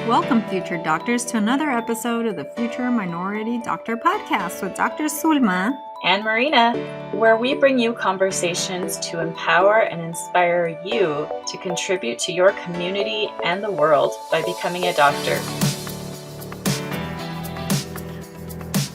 Welcome, future doctors, to another episode of the Future Minority Doctor podcast with Dr. Sulma and Marina, where we bring you conversations to empower and inspire you to contribute to your community and the world by becoming a doctor.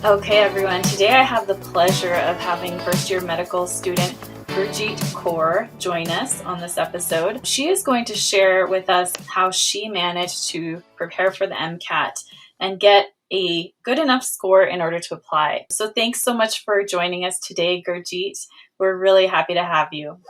Okay, everyone, today I have the pleasure of having first-year medical student Gurjit Kaur join us on this episode. She is going to share with us how she managed to prepare for the MCAT and get a good enough score in order to apply. So thanks so much for joining us today, Girjit. We're really happy to have you.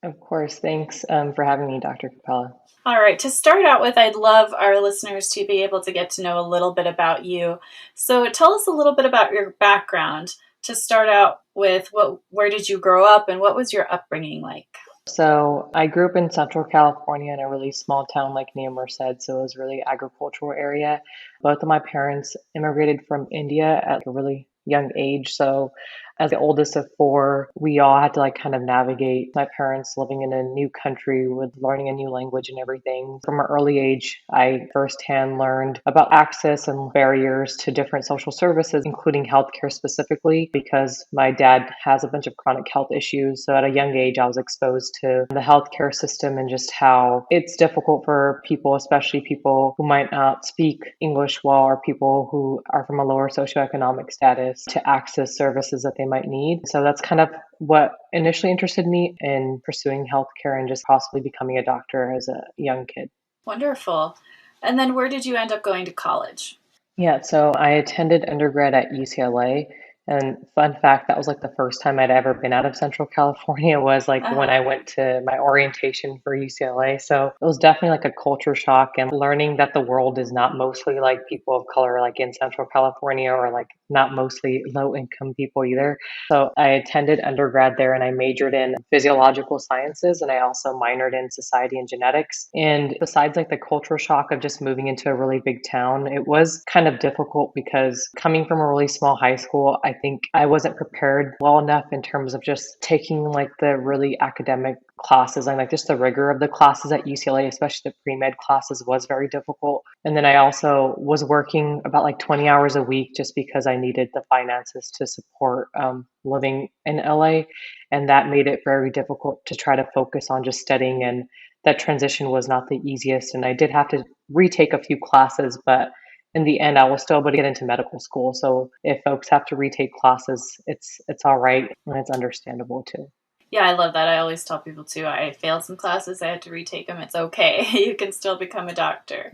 Of course. Thanks for having me, Dr. Capella. All right. To start out with, I'd love our listeners to be able to get to know a little bit about you. So tell us a little bit about your background. To start out with, where did you grow up and what was your upbringing like? So I grew up in Central California in a really small town like near Merced, so it was a really agricultural area. Both of my parents immigrated from India at a really young age. So as the oldest of four, we all had to kind of navigate my parents living in a new country with learning a new language and everything. From an early age, I firsthand learned about access and barriers to different social services, including healthcare specifically, because my dad has a bunch of chronic health issues. So at a young age, I was exposed to the healthcare system and just how it's difficult for people, especially people who might not speak English well or people who are from a lower socioeconomic status, to access services that they might need. So that's kind of what initially interested me in pursuing healthcare and just possibly becoming a doctor as a young kid. Wonderful. And then where did you end up going to college? Yeah, so I attended undergrad at UCLA. And fun fact, that was the first time I'd ever been out of Central California was when I went to my orientation for UCLA. So it was definitely a culture shock and learning that the world is not mostly people of color in Central California or not mostly low income people either. So I attended undergrad there and I majored in physiological sciences and I also minored in society and genetics. And besides the culture shock of just moving into a really big town, it was kind of difficult because coming from a really small high school, I think I wasn't prepared well enough in terms of just taking the really academic classes and just the rigor of the classes at UCLA, especially the pre-med classes, was very difficult. And then I also was working about 20 hours a week just because I needed the finances to support living in LA. And that made it very difficult to try to focus on just studying. And that transition was not the easiest. And I did have to retake a few classes, but in the end, I was still able to get into medical school. So if folks have to retake classes, it's all right and it's understandable too. Yeah, I love that. I always tell people too, I failed some classes, I had to retake them. It's okay. You can still become a doctor.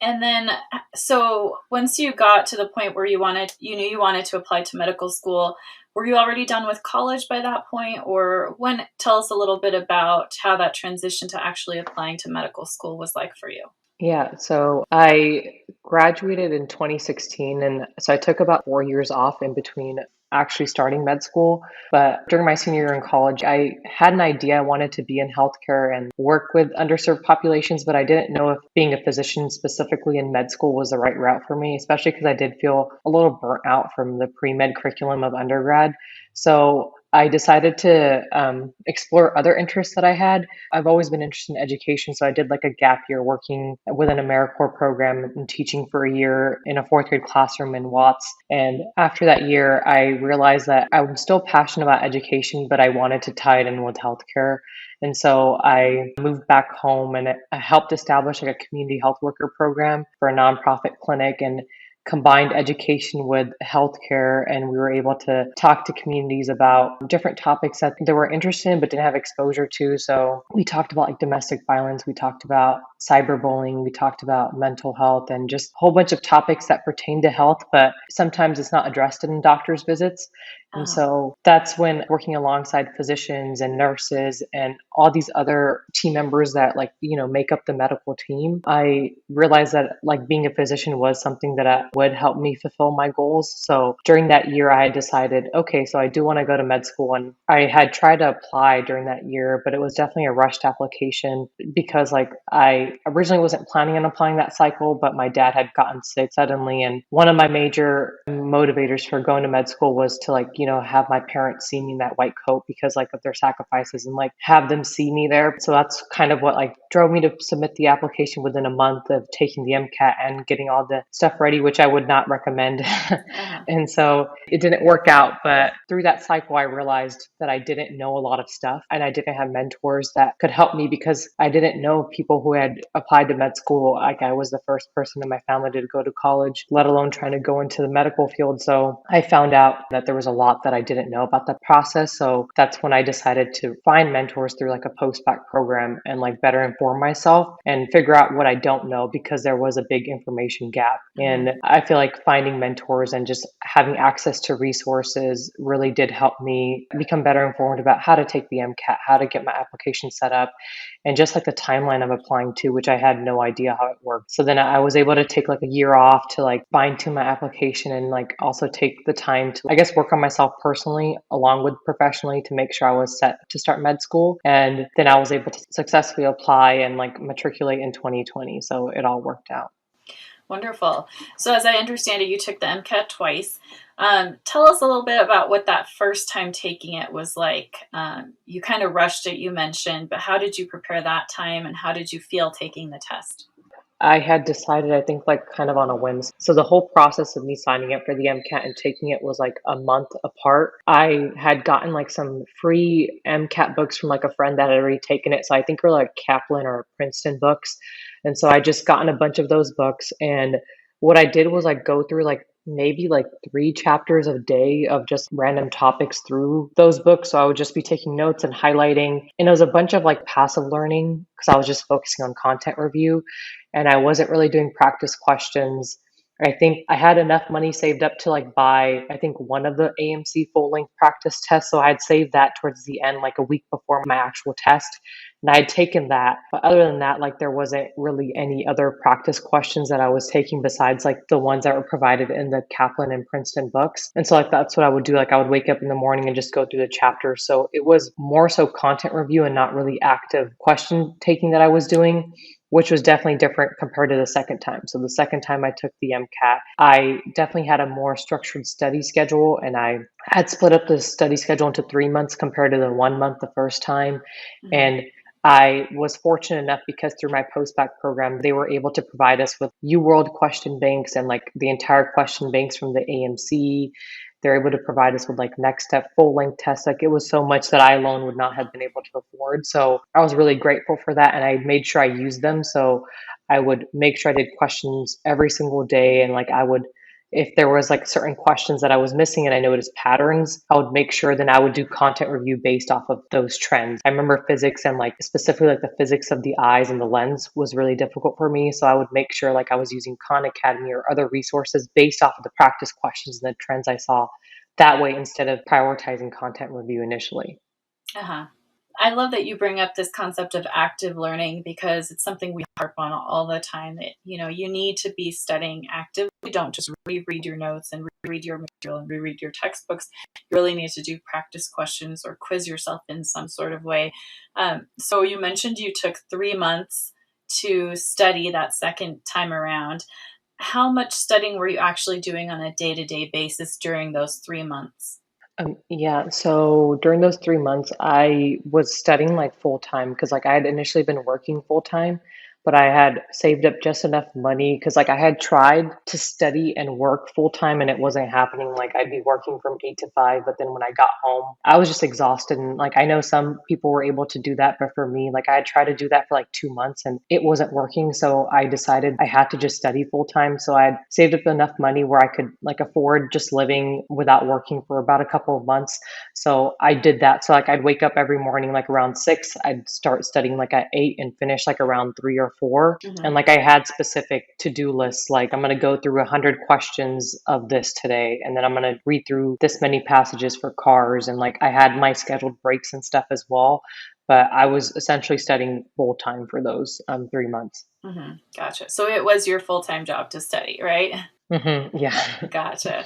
And then, so once you got to the point where you knew you wanted to apply to medical school, were you already done with college by that point? Or tell us a little bit about how that transition to actually applying to medical school was like for you. Yeah, so I graduated in 2016, and so I took about 4 years off in between actually starting med school. But during my senior year in college, I had an idea I wanted to be in healthcare and work with underserved populations, but I didn't know if being a physician specifically in med school was the right route for me, especially because I did feel a little burnt out from the pre-med curriculum of undergrad. So I decided to explore other interests that I had. I've always been interested in education, so I did a gap year working with an AmeriCorps program and teaching for a year in a fourth grade classroom in Watts. And after that year, I realized that I'm still passionate about education, but I wanted to tie it in with healthcare. And so I moved back home and I helped establish a community health worker program for a nonprofit clinic and combined education with healthcare, and we were able to talk to communities about different topics that they were interested in but didn't have exposure to. So we talked about domestic violence, we talked about cyberbullying, we talked about mental health, and just a whole bunch of topics that pertain to health, but sometimes it's not addressed in doctors' visits. And so that's when working alongside physicians and nurses and all these other team members that make up the medical team, I realized that being a physician was something that would help me fulfill my goals. So during that year, I had decided, okay, so I do want to go to med school. And I had tried to apply during that year, but it was definitely a rushed application because I originally wasn't planning on applying that cycle, but my dad had gotten sick suddenly. And one of my major motivators for going to med school was to have my parents see me in that white coat because like of their sacrifices and like have them see me there. So that's kind of what like drove me to submit the application within a month of taking the MCAT and getting all the stuff ready, which I would not recommend. Uh-huh. And so it didn't work out. But through that cycle, I realized that I didn't know a lot of stuff and I didn't have mentors that could help me because I didn't know people who had applied to med school. Like I was the first person in my family to go to college, let alone trying to go into the medical field. So I found out that there was a lot that I didn't know about the process. So that's when I decided to find mentors through like a post-bac program and like better inform myself and figure out what I don't know because there was a big information gap. Mm-hmm. And I feel like finding mentors and just having access to resources really did help me become better informed about how to take the MCAT, how to get my application set up, and just like the timeline of applying to, which I had no idea how it worked. So then I was able to take like a year off to like fine tune my application and like also take the time to, I guess, work on myself personally along with professionally to make sure I was set to start med school. And then I was able to successfully apply and like matriculate in 2020. So it all worked out. Wonderful. So as I understand it, you took the MCAT twice. Tell us a little bit about what that first time taking it was like. You kind of rushed it, you mentioned, but how did you prepare that time and how did you feel taking the test? I had decided, I think, like kind of on a whim. So the whole process of me signing up for the MCAT and taking it was like a month apart. I had gotten like some free MCAT books from like a friend that had already taken it. So I think they're like Kaplan or Princeton books. And so I just gotten a bunch of those books. And what I did was like go through like maybe like 3 chapters a day of just random topics through those books. So I would just be taking notes and highlighting. And it was a bunch of like passive learning because I was just focusing on content review and I wasn't really doing practice questions. I think I had enough money saved up to like buy, I think one of the AMC full length practice tests. So I had saved that towards the end, like a week before my actual test. And I had taken that. But other than that, like there wasn't really any other practice questions that I was taking besides like the ones that were provided in the Kaplan and Princeton books. And so like that's what I would do. Like I would wake up in the morning and just go through the chapters. So it was more so content review and not really active question taking that I was doing, which was definitely different compared to the second time. So the second time I took the MCAT, I definitely had a more structured study schedule and I had split up the study schedule into 3 months compared to the 1 month the first time. Mm-hmm. And I was fortunate enough because through my post-bac program, they were able to provide us with UWorld question banks and like the entire question banks from the AMC. They're able to provide us with like next step full length tests. Like it was so much that I alone would not have been able to afford. So I was really grateful for that. And I made sure I used them. So I would make sure I did questions every single day. And like I would, if there was like certain questions that I was missing and I noticed patterns, I would make sure then I would do content review based off of those trends. I remember physics and like specifically like the physics of the eyes and the lens was really difficult for me. So I would make sure like I was using Khan Academy or other resources based off of the practice questions and the trends I saw that way instead of prioritizing content review initially. Uh-huh. I love that you bring up this concept of active learning because it's something we harp on all the time that, you need to be studying actively. Don't just reread your notes and reread your material and reread your textbooks. You really need to do practice questions or quiz yourself in some sort of way. So you mentioned you took 3 months to study that second time around. How much studying were you actually doing on a day-to-day basis during those 3 months? Yeah, so during those 3 months, I was studying like full time because like I had initially been working full time, but I had saved up just enough money because like I had tried to study and work full time and it wasn't happening. Like I'd be working from 8 to 5, but then when I got home, I was just exhausted. And like I know some people were able to do that, but for me, like I had tried to do that for like 2 months and it wasn't working. So I decided I had to just study full time. So I had saved up enough money where I could like afford just living without working for about a couple of months. So I did that. So like I'd wake up every morning like around 6, I'd start studying like at 8 and finish like around 3 or 4. Mm-hmm. And like I had specific to-do lists, like I'm going to go through 100 questions of this today. And then I'm going to read through this many passages for cars. And like I had my scheduled breaks and stuff as well. But I was essentially studying full time for those 3 months. Mm-hmm. Gotcha. So it was your full-time job to study, right? Yeah. Gotcha.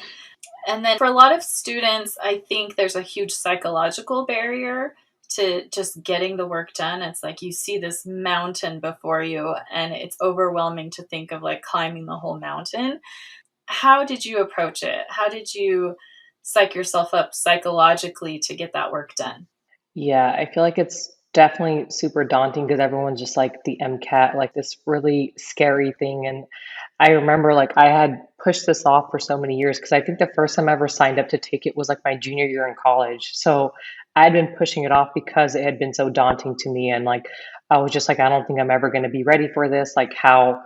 And then for a lot of students, I think there's a huge psychological barrier to just getting the work done. It's like you see this mountain before you and it's overwhelming to think of like climbing the whole mountain. How did you approach it? How did you psych yourself up psychologically to get that work done. Yeah, I feel like it's definitely super daunting because everyone's just like the MCAT, like this really scary thing. And I remember like I had pushed this off for so many years because I think the first time I ever signed up to take it was like my junior year in college. So I'd been pushing it off because it had been so daunting to me. And like I was just like, I don't think I'm ever going to be ready for this. Like how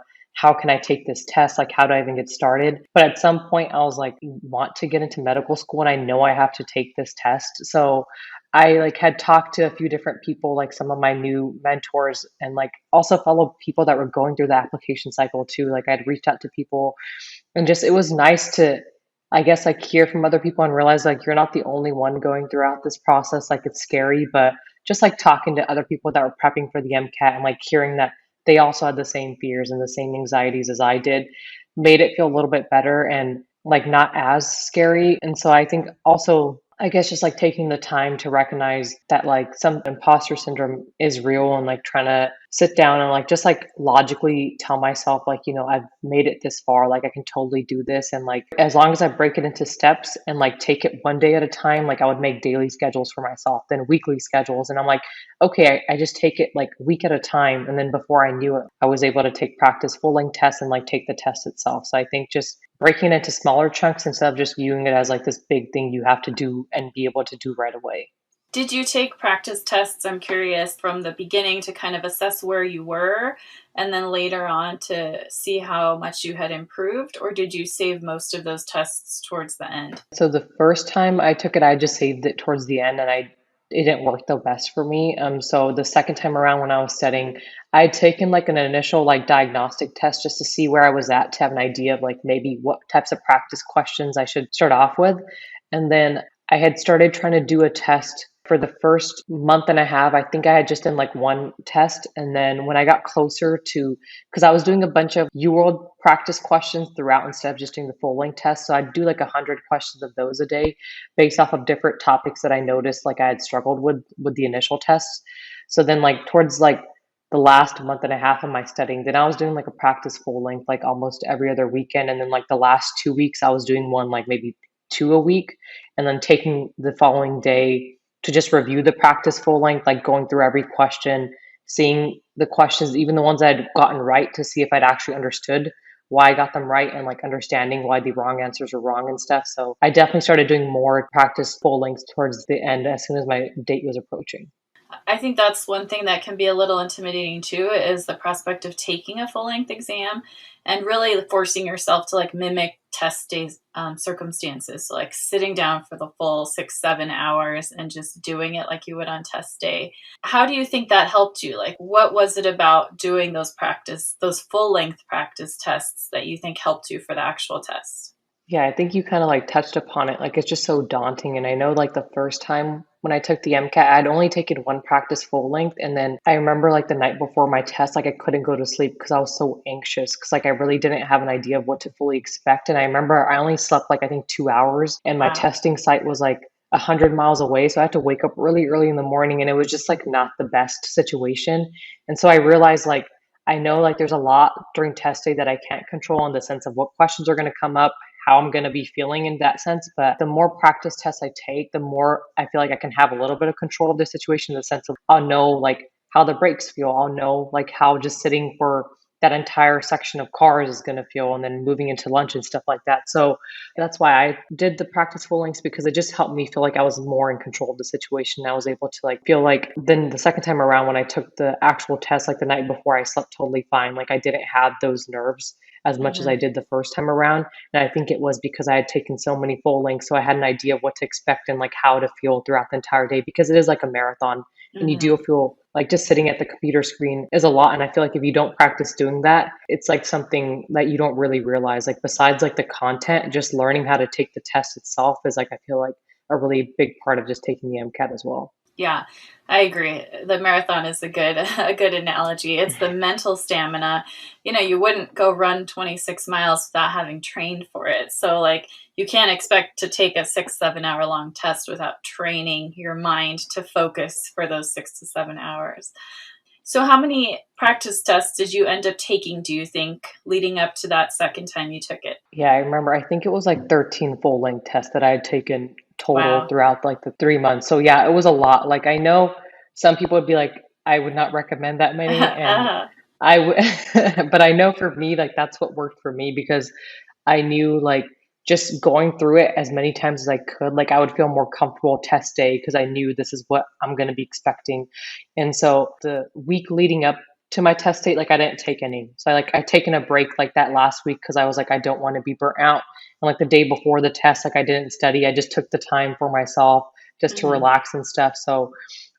can I take this test? Like how do I even get started? But at some point I was like, want to get into medical school and I know I have to take this test. So I like had talked to a few different people, like some of my new mentors and like also fellow people that were going through the application cycle too. Like I'd reached out to people and just it was nice to I guess like hear from other people and realize like you're not the only one going throughout this process. Like it's scary, but just like talking to other people that were prepping for the MCAT and like hearing that they also had the same fears and the same anxieties as I did made it feel a little bit better and like not as scary. And so I think also I guess just like taking the time to recognize that like some imposter syndrome is real and like trying to sit down and like just like logically tell myself like, you know, I've made it this far, like I can totally do this. And like as long as I break it into steps and like take it one day at a time, like I would make daily schedules for myself, then weekly schedules. And I'm like, okay, I just take it like a week at a time. And then before I knew it, I was able to take practice full length tests and like take the test itself. So I think just breaking it into smaller chunks instead of just viewing it as like this big thing you have to do and be able to do right away. Did you take practice tests, I'm curious, from the beginning to kind of assess where you were and then later on to see how much you had improved? Or did you save most of those tests towards the end? So the first time I took it, I just saved it towards the end and it didn't work the best for me. So the second time around when I was studying, I had taken like an initial like diagnostic test just to see where I was at to have an idea of like maybe what types of practice questions I should start off with. And then I had started trying to do a test for the first month and a half. I think I had just done like one test. And then when I got closer to, because I was doing a bunch of UWorld practice questions throughout instead of just doing the full length test. So I'd do like 100 questions of those a day based off of different topics that I noticed like I had struggled with the initial tests. So then like towards like the last month and a half of my studying, then I was doing like a practice full length like almost every other weekend. And then like the last 2 weeks, I was doing one like maybe two a week, and then taking the following day to just review the practice full length, like going through every question, seeing the questions, even the ones I'd gotten right, to see if I'd actually understood why I got them right and like understanding why the wrong answers were wrong and stuff. So I definitely started doing more practice full lengths towards the end as soon as my date was approaching. I think that's one thing that can be a little intimidating too, is the prospect of taking a full length exam and really forcing yourself to like mimic test days circumstances. So like sitting down for the full 6-7 hours and just doing it like you would on test day. How do you think that helped you? Like what was it about doing those full length practice tests that you think helped you for the actual test? Yeah, I think you kind of like touched upon it. Like it's just so daunting. And I know like the first time when I took the MCAT, I'd only taken one practice full length. And then I remember like the night before my test, like I couldn't go to sleep because I was so anxious because like I really didn't have an idea of what to fully expect. And I remember I only slept like I think 2 hours and my Wow. testing site was like 100 miles away. So I had to wake up really early in the morning and it was just like not the best situation. And so I realized like I know like there's a lot during test day that I can't control in the sense of what questions are going to come up, how I'm going to be feeling in that sense. But the more practice tests I take, the more I feel like I can have a little bit of control of the situation in the sense of I'll know like how the brakes feel. I'll know like how just sitting for that entire section of cars is going to feel and then moving into lunch and stuff like that. So that's why I did the practice full lengths because it just helped me feel like I was more in control of the situation. I was able to like feel like then the second time around when I took the actual test, like the night before, I slept totally fine. Like I didn't have those nerves as much as I Mm-hmm. did the first time around. And I think it was because I had taken so many full lengths. So I had an idea of what to expect and like how to feel throughout the entire day because it is like a marathon and you do Mm-hmm. feel like just sitting at the computer screen is a lot. And I feel like if you don't practice doing that, it's like something that you don't really realize. Like besides like the content, just learning how to take the test itself is like I feel like a really big part of just taking the MCAT as well. Yeah, I agree. The marathon is a good a good analogy. It's the mental stamina. You know, you wouldn't go run 26 miles without having trained for it. So like you can't expect to take a 6-7 hour long test without training your mind to focus for those 6 to 7 hours. So how many practice tests did you end up taking, do you think, leading up to that second time you took it? Yeah, I remember. I think it was like 13 full length tests that I had taken total Wow. throughout like the 3 months. So yeah, it was a lot. Like I know some people would be like, I would not recommend that many, and Uh-huh. I would, but I know for me, like that's what worked for me because I knew like just going through it as many times as I could, like I would feel more comfortable test day because I knew this is what I'm going to be expecting. And so the week leading up to my test date, like I didn't take any. So I taken a break like that last week because I was like, I don't want to be burnt out. And like the day before the test, like I didn't study. I just took the time for myself just to Hmm. relax and stuff. So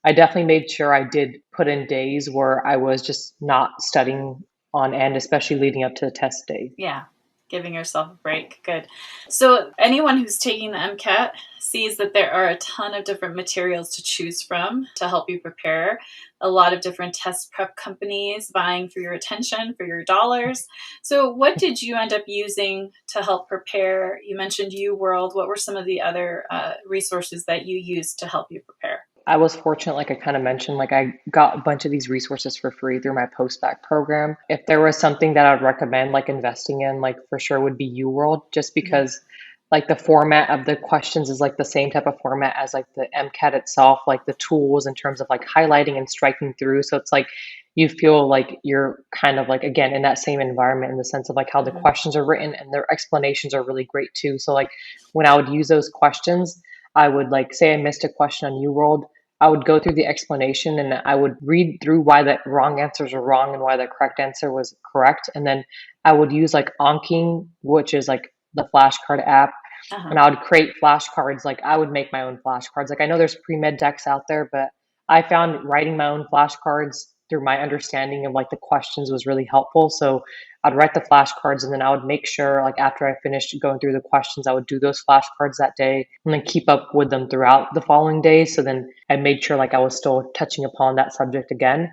I definitely made sure I did put in days where I was just not studying on end, especially leading up to the test day. Yeah, giving yourself a break. Good. So, anyone who's taking the MCAT sees that there are a ton of different materials to choose from to help you prepare. A lot of different test prep companies vying for your attention, for your dollars. So, what did you end up using to help prepare? You mentioned UWorld. What were some of the other resources that you used to help you prepare? I was fortunate, like I kind of mentioned, like I got a bunch of these resources for free through my post-bac program. If there was something that I'd recommend, like investing in, like for sure would be UWorld, just Mhm. because like the format of the questions is like the same type of format as like the MCAT itself, like the tools in terms of like highlighting and striking through. So it's like you feel like you're kind of like again in that same environment in the sense of like how the Mhm. questions are written and their explanations are really great too. So like when I would use those questions, I would like say I missed a question on UWorld. I would go through the explanation and I would read through why the wrong answers are wrong and why the correct answer was correct. And then I would use like Anking, which is like the flashcard app, Uh-huh. and I would create flashcards. Like I would make my own flashcards. Like I know there's pre-med decks out there, but I found writing my own flashcards through my understanding of like the questions was really helpful. So I'd write the flashcards and then I would make sure like after I finished going through the questions, I would do those flashcards that day and then keep up with them throughout the following days. So then I made sure like I was still touching upon that subject again.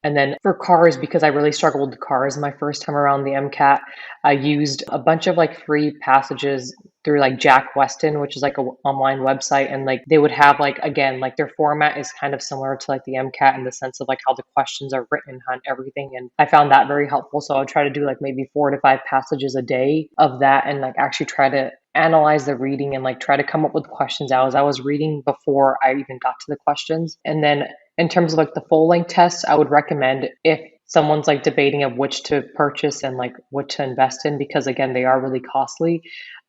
And then for cars, because I really struggled with cars my first time around the MCAT, I used a bunch of like free passages through like Jack Weston, which is like a online website, and like they would have like again like their format is kind of similar to like the MCAT in the sense of like how the questions are written on everything, and I found that very helpful. So I would try to do like maybe 4 to 5 passages a day of that, and like actually try to analyze the reading and like try to come up with questions as I was reading before I even got to the questions. And then in terms of like the full length tests, I would recommend if someone's like debating of which to purchase and like what to invest in because again they are really costly.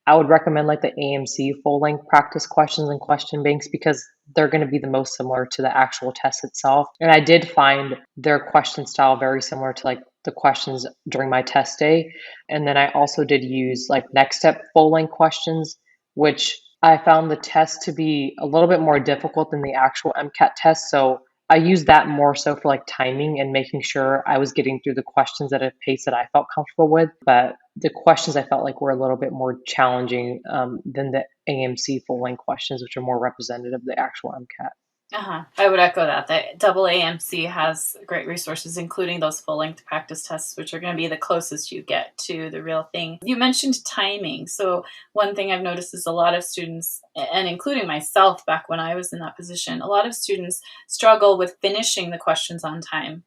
I would recommend like the AMC full length practice questions and question banks because they're going to be the most similar to the actual test itself. And I did find their question style very similar to like the questions during my test day. And then I also did use like next step full length questions, which I found the test to be a little bit more difficult than the actual MCAT test. So I used that more so for like timing and making sure I was getting through the questions at a pace that I felt comfortable with. But the questions I felt like were a little bit more challenging than the AMC full length questions, which are more representative of the actual MCAT. Uh-huh. I would echo that. The double AMC has great resources, including those full length practice tests, which are going to be the closest you get to the real thing. You mentioned timing. So, one thing I've noticed is a lot of students, and including myself back when I was in that position, a lot of students struggle with finishing the questions on time.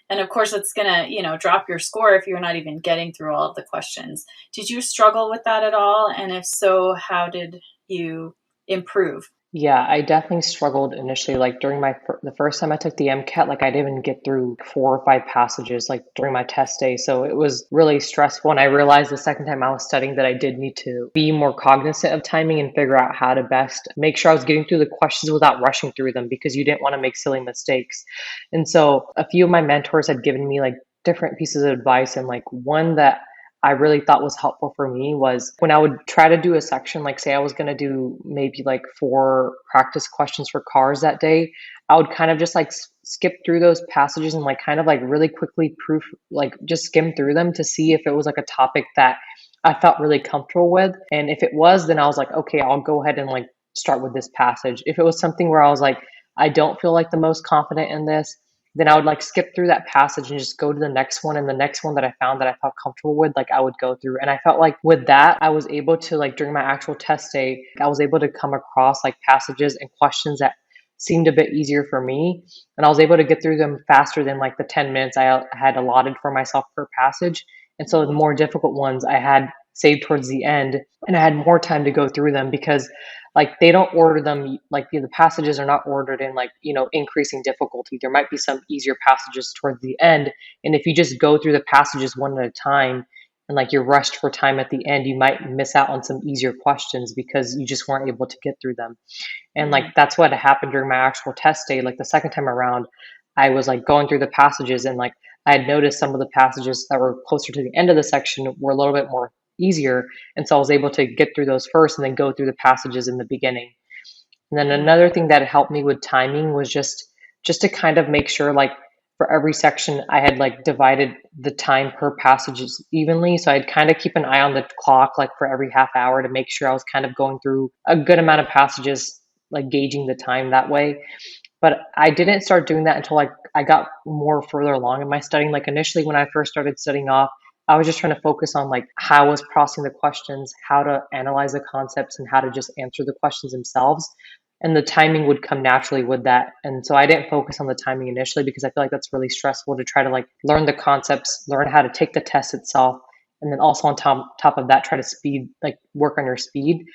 And of course, it's going to, drop your score if you're not even getting through all of the questions. Did you struggle with that at all? And if so, how did you improve? Yeah, I definitely struggled initially. Like during the first time I took the MCAT, like I didn't even get through 4 or 5 passages like during my test day. So it was really stressful. And I realized the second time I was studying that I did need to be more cognizant of timing and figure out how to best make sure I was getting through the questions without rushing through them because you didn't want to make silly mistakes. And so a few of my mentors had given me like different pieces of advice, and like one that I really thought was helpful for me was when I would try to do a section, like say I was going to do maybe like 4 practice questions for cars that day, I would kind of just like skip through those passages and like kind of like really quickly proof, like just skim through them to see if it was like a topic that I felt really comfortable with. And if it was, then I was like, okay, I'll go ahead and like start with this passage. If it was something where I was like, I don't feel like the most confident in this, then I would like skip through that passage and just go to the next one. And the next one that I found that I felt comfortable with, like I would go through. And I felt like with that, I was able to like during my actual test day, I was able to come across like passages and questions that seemed a bit easier for me. And I was able to get through them faster than like the 10 minutes I had allotted for myself per passage. And so the more difficult ones I had saved towards the end, and I had more time to go through them because like they don't order them like the passages are not ordered in like, increasing difficulty. There might be some easier passages towards the end. And if you just go through the passages one at a time and like you're rushed for time at the end, you might miss out on some easier questions because you just weren't able to get through them. And like that's what happened during my actual test day. Like the second time around, I was like going through the passages and like I had noticed some of the passages that were closer to the end of the section were a little bit more easier. And so I was able to get through those first and then go through the passages in the beginning. And then another thing that helped me with timing was just to kind of make sure like for every section I had like divided the time per passages evenly. So I'd kind of keep an eye on the clock like for every half hour to make sure I was kind of going through a good amount of passages, like gauging the time that way. But I didn't start doing that until like I got more further along in my studying. Like initially when I first started studying off, I was just trying to focus on like how I was processing the questions, how to analyze the concepts, and how to just answer the questions themselves. And the timing would come naturally with that. And so I didn't focus on the timing initially because I feel like that's really stressful to try to like learn the concepts, learn how to take the test itself, and then also on top of that, try to work on your speed.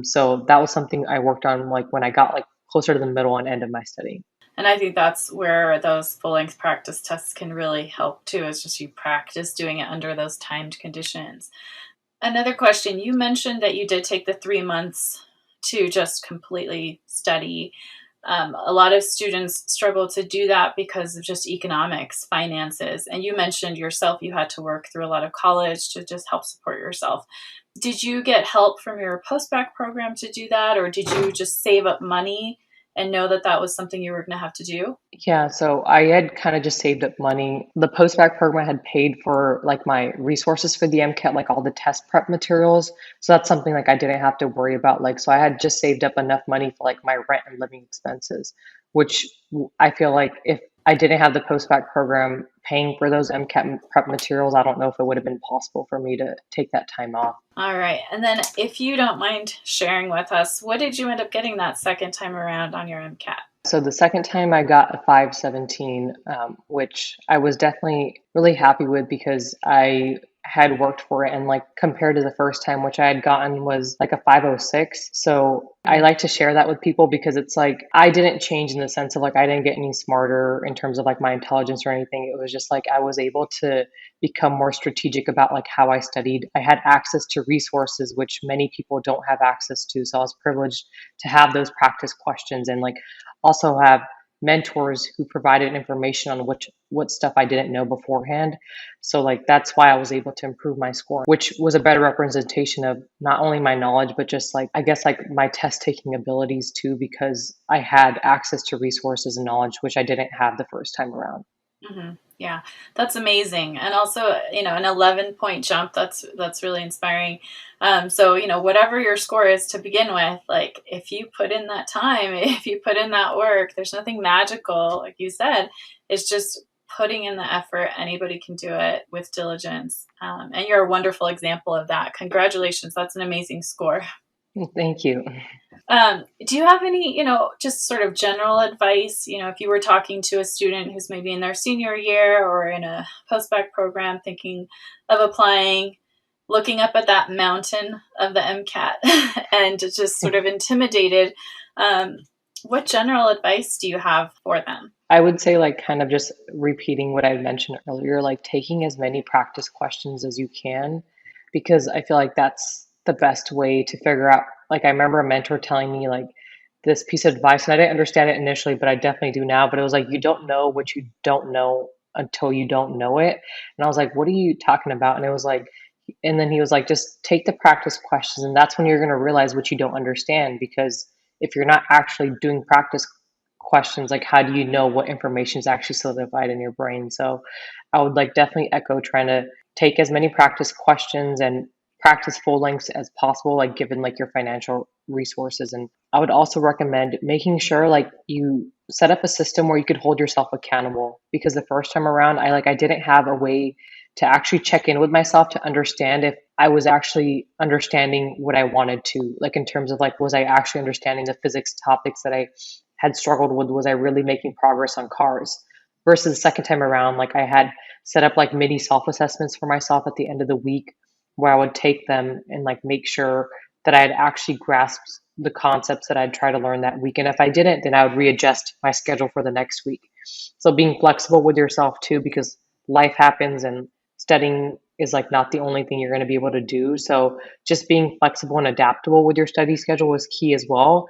So that was something I worked on like when I got like closer to the middle and end of my study. And I think that's where those full-length practice tests can really help too, is just you practice doing it under those timed conditions. Another question, you mentioned that you did take the 3 months to just completely study. A lot of students struggle to do that because of just economics, finances. And you mentioned yourself, you had to work through a lot of college to just help support yourself. Did you get help from your post-bac program to do that? Or did you just save up money and know that that was something you were going to have to do? Yeah, so I had kind of just saved up money. The post-bac program had paid for like my resources for the MCAT, like all the test prep materials. So that's something like I didn't have to worry about. Like, so I had just saved up enough money for like my rent and living expenses, which I feel like if I didn't have the post-bac program paying for those MCAT prep materials, I don't know if it would have been possible for me to take that time off. All right. And then if you don't mind sharing with us, what did you end up getting that second time around on your MCAT? So the second time I got a 517, which I was definitely really happy with because I had worked for it, and like compared to the first time, which I had gotten was like a 506. So I like to share that with people because it's like I didn't change in the sense of like I didn't get any smarter in terms of like my intelligence or anything. It was just like I was able to become more strategic about like how I studied. I had access to resources which many people don't have access to. So I was privileged to have those practice questions and like also have mentors who provided information on what stuff I didn't know beforehand. So like that's why I was able to improve my score, which was a better representation of not only my knowledge, but just like I guess like my test taking abilities too, because I had access to resources and knowledge which I didn't have the first time around. Mm-hmm. Yeah, that's amazing. And also, an 11-point jump, that's really inspiring. So, whatever your score is to begin with, like if you put in that time, if you put in that work, there's nothing magical, like you said, it's just putting in the effort. Anybody can do it with diligence. And you're a wonderful example of that. Congratulations. That's an amazing score. Thank you. Do you have any, just sort of general advice, if you were talking to a student who's maybe in their senior year or in a post-bac program thinking of applying, looking up at that mountain of the MCAT and just sort of intimidated, what general advice do you have for them? I would say like kind of just repeating what I mentioned earlier, like taking as many practice questions as you can, because I feel like that's the best way to figure out. Like I remember a mentor telling me like this piece of advice, and I didn't understand it initially, but I definitely do now. But it was like you don't know what you don't know until you don't know it. And I was like, what are you talking about? And it was like, and then he was like, just take the practice questions, and that's when you're going to realize what you don't understand. Because if you're not actually doing practice questions, like how do you know what information is actually solidified in your brain? So I would like definitely echo trying to take as many practice questions and practice full lengths as possible, like given like your financial resources. And I would also recommend making sure like you set up a system where you could hold yourself accountable, because the first time around I didn't have a way to actually check in with myself to understand if I was actually understanding what I wanted to, like in terms of like was I actually understanding the physics topics that I had struggled with, was I really making progress on cars? Versus the second time around, like I had set up like mini self-assessments for myself at the end of the week where I would take them and like make sure that I had actually grasped the concepts that I'd try to learn that week. And if I didn't, then I would readjust my schedule for the next week. So being flexible with yourself too, because life happens and studying is like not the only thing you're going to be able to do. So just being flexible and adaptable with your study schedule is key as well.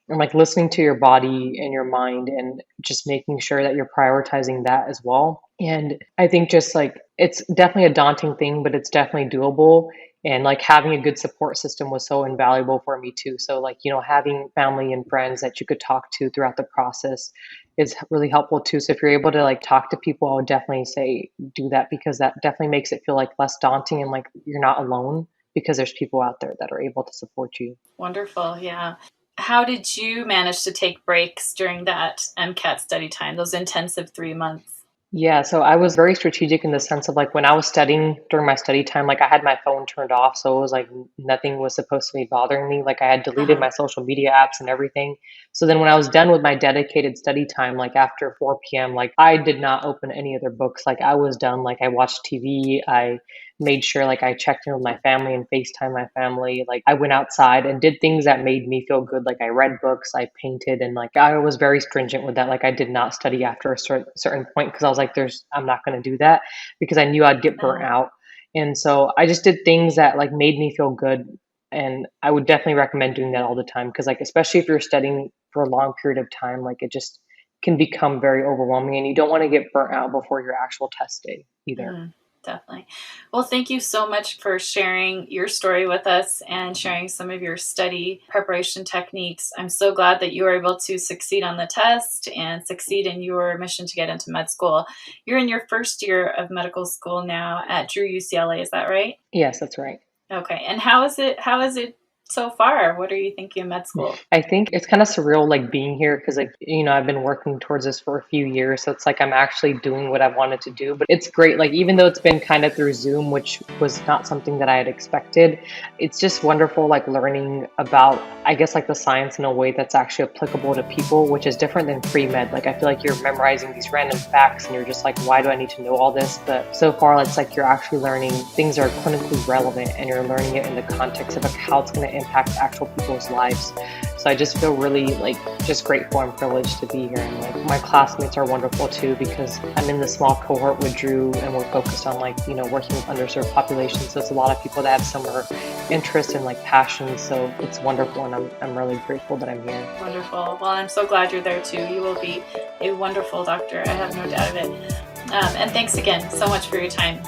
And like listening to your body and your mind and just making sure that you're prioritizing that as well. And I think just like it's definitely a daunting thing, but it's definitely doable. And like having a good support system was so invaluable for me too. So like, having family and friends that you could talk to throughout the process is really helpful too. So if you're able to like talk to people, I would definitely say do that, because that definitely makes it feel like less daunting and like you're not alone, because there's people out there that are able to support you. Wonderful. Yeah. How did you manage to take breaks during that MCAT study time, those intensive 3 months? Yeah, so I was very strategic in the sense of like when I was studying during my study time, like I had my phone turned off. So it was like nothing was supposed to be bothering me. Like I had deleted Uh-huh. my social media apps and everything. So then when I was done with my dedicated study time, like after 4 p.m., like I did not open any other books. Like I was done. Like I watched TV. I made sure like I checked in with my family and FaceTime my family. Like I went outside and did things that made me feel good. Like I read books, I painted, and like I was very stringent with that. Like I did not study after a certain point, because I was like, I'm not going to do that, because I knew I'd get burnt Uh, out. And so I just did things that like made me feel good. And I would definitely recommend doing that all the time, because like, especially if you're studying for a long period of time, like it just can become very overwhelming, and you don't want to get burnt out before your actual test day either. Definitely. Well, thank you so much for sharing your story with us and sharing some of your study preparation techniques. I'm so glad that you were able to succeed on the test and succeed in your mission to get into med school. You're in your first year of medical school now at Drew UCLA, is that right? Yes, that's right. Okay. And how is it? How is it so far? What are you thinking of med school? I think it's kind of surreal, like being here, because like I've been working towards this for a few years, so it's like I'm actually doing what I wanted to do. But it's great, like even though it's been kind of through Zoom, which was not something that I had expected, it's just wonderful, like learning about, I guess, like the science in a way that's actually applicable to people, which is different than pre-med. Like I feel like you're memorizing these random facts and you're just like, why do I need to know all this? But so far it's like you're actually learning things that are clinically relevant, and you're learning it in the context of like how it's going to impact actual people's lives. So I just feel really like just grateful and privileged to be here. And like my classmates are wonderful too, because I'm in the small cohort with Drew and we're focused on like, working with underserved populations. So it's a lot of people that have similar interests and like passions. So it's wonderful, and I'm really grateful that I'm here. Wonderful. Well, I'm so glad you're there too. You will be a wonderful doctor. I have no doubt of it. And thanks again so much for your time.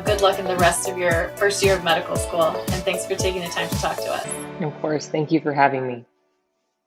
Good luck in the rest of your first year of medical school. And thanks for taking the time to talk to us. Of course. Thank you for having me.